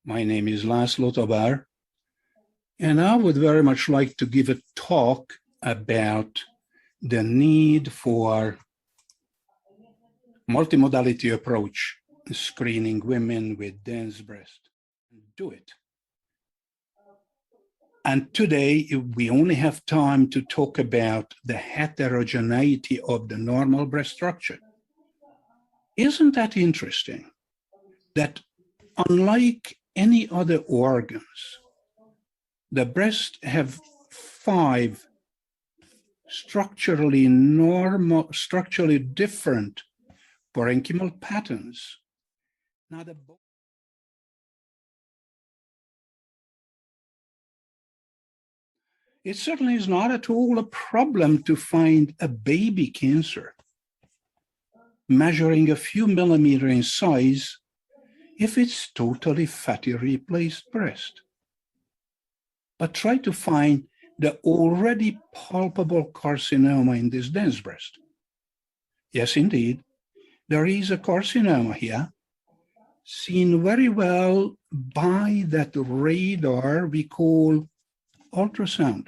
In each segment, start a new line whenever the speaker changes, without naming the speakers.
My name is Laszlo Tobar, and I would very much like to give a talk about the need for multimodality approach, screening women with dense breast. Do it. And today, we only have time to talk about the heterogeneity of the normal breast structure. Isn't that interesting? That unlike any other organs, the breast have 5 structurally different parenchymal patterns. Now, it certainly is not at all a problem to find a baby cancer measuring a few millimeters in size if it's totally fatty replaced breast. But try to find the already palpable carcinoma in this dense breast. Yes, indeed, there is a carcinoma here, seen very well by that radar we call ultrasound.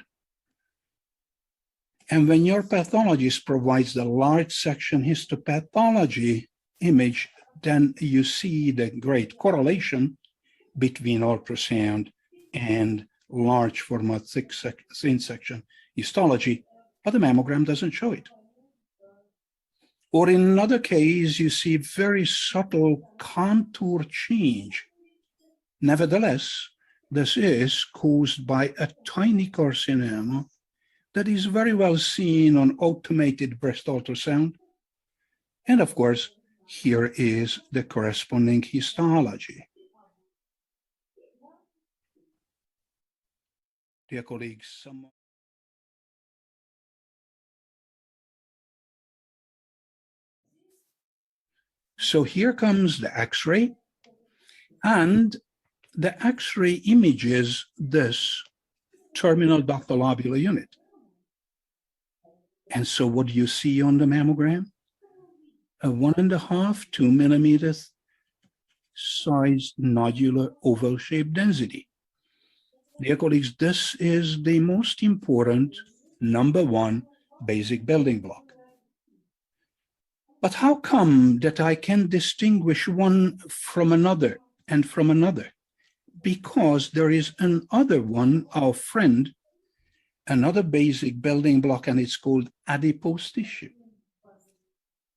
And when your pathologist provides the large section histopathology image, then you see the great correlation between ultrasound and large format thin section histology, but the mammogram doesn't show it. Or in another case, you see very subtle contour change. Nevertheless, this is caused by a tiny carcinoma that is very well seen on automated breast ultrasound. And of course, here is the corresponding histology. Dear colleagues, so here comes the X-ray, and the X-ray images this terminal ductal lobular unit. And so what do you see on the mammogram? A 1.5, 2 millimeters sized nodular oval-shaped density. Dear colleagues, this is the most important #1 basic building block. But how come that I can distinguish one from another and from another? Because there is another one, our friend, another basic building block, and it's called adipose tissue.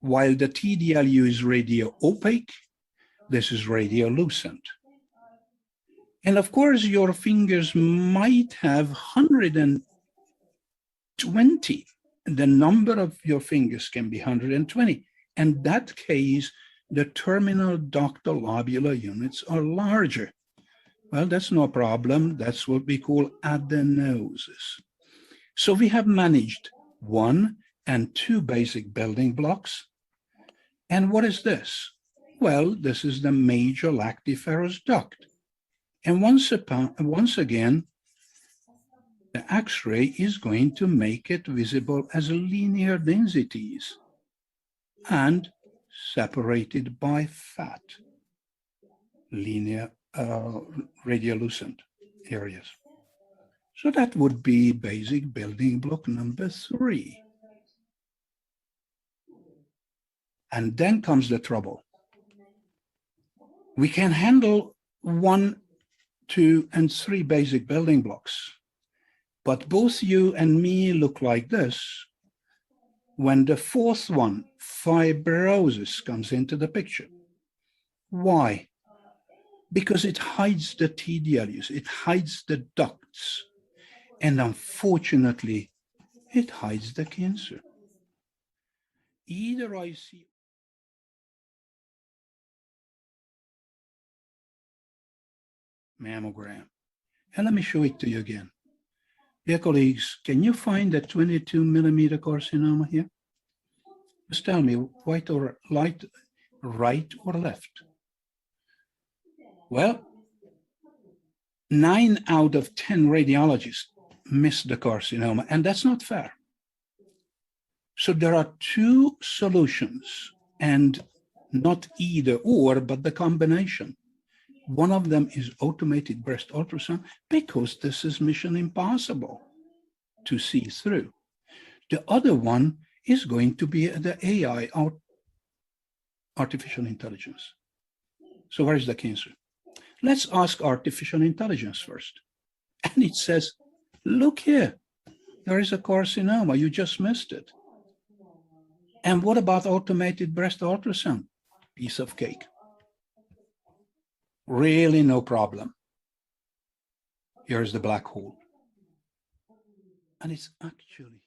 While the TDLU is radio-opaque, this is radiolucent. And of course, your fingers might have 120. The number of your fingers can be 120. In that case, the terminal ductal lobular units are larger. Well, that's no problem. That's what we call adenosis. So we have managed 1 and 2 basic building blocks. And what is this? Well, this is the major lactiferous duct. And once again, the X-ray is going to make it visible as linear densities and separated by fat, linear radiolucent areas. So that would be basic building block #3. And then comes the trouble. We can handle 1, 2, and 3 basic building blocks, but both you and me look like this when the 4th one, fibrosis, comes into the picture. Why? Because it hides the TDLUs, it hides the ducts, and unfortunately, it hides the cancer. Either I see mammogram, and let me show it to you again. Dear colleagues, can you find the 22 millimeter carcinoma here? Just tell me, right or left? Well, 9 out of 10 radiologists miss the carcinoma, and that's not fair. So there are 2 solutions, and not either or, but the combination. One of them is automated breast ultrasound because this is mission impossible to see through. The other one is going to be the AI, artificial intelligence. So where is the cancer? Let's ask artificial intelligence first. And it says, look here, there is a carcinoma, you just missed it. And what about automated breast ultrasound? Piece of cake. Really no problem. Here's the black hole. And it's actually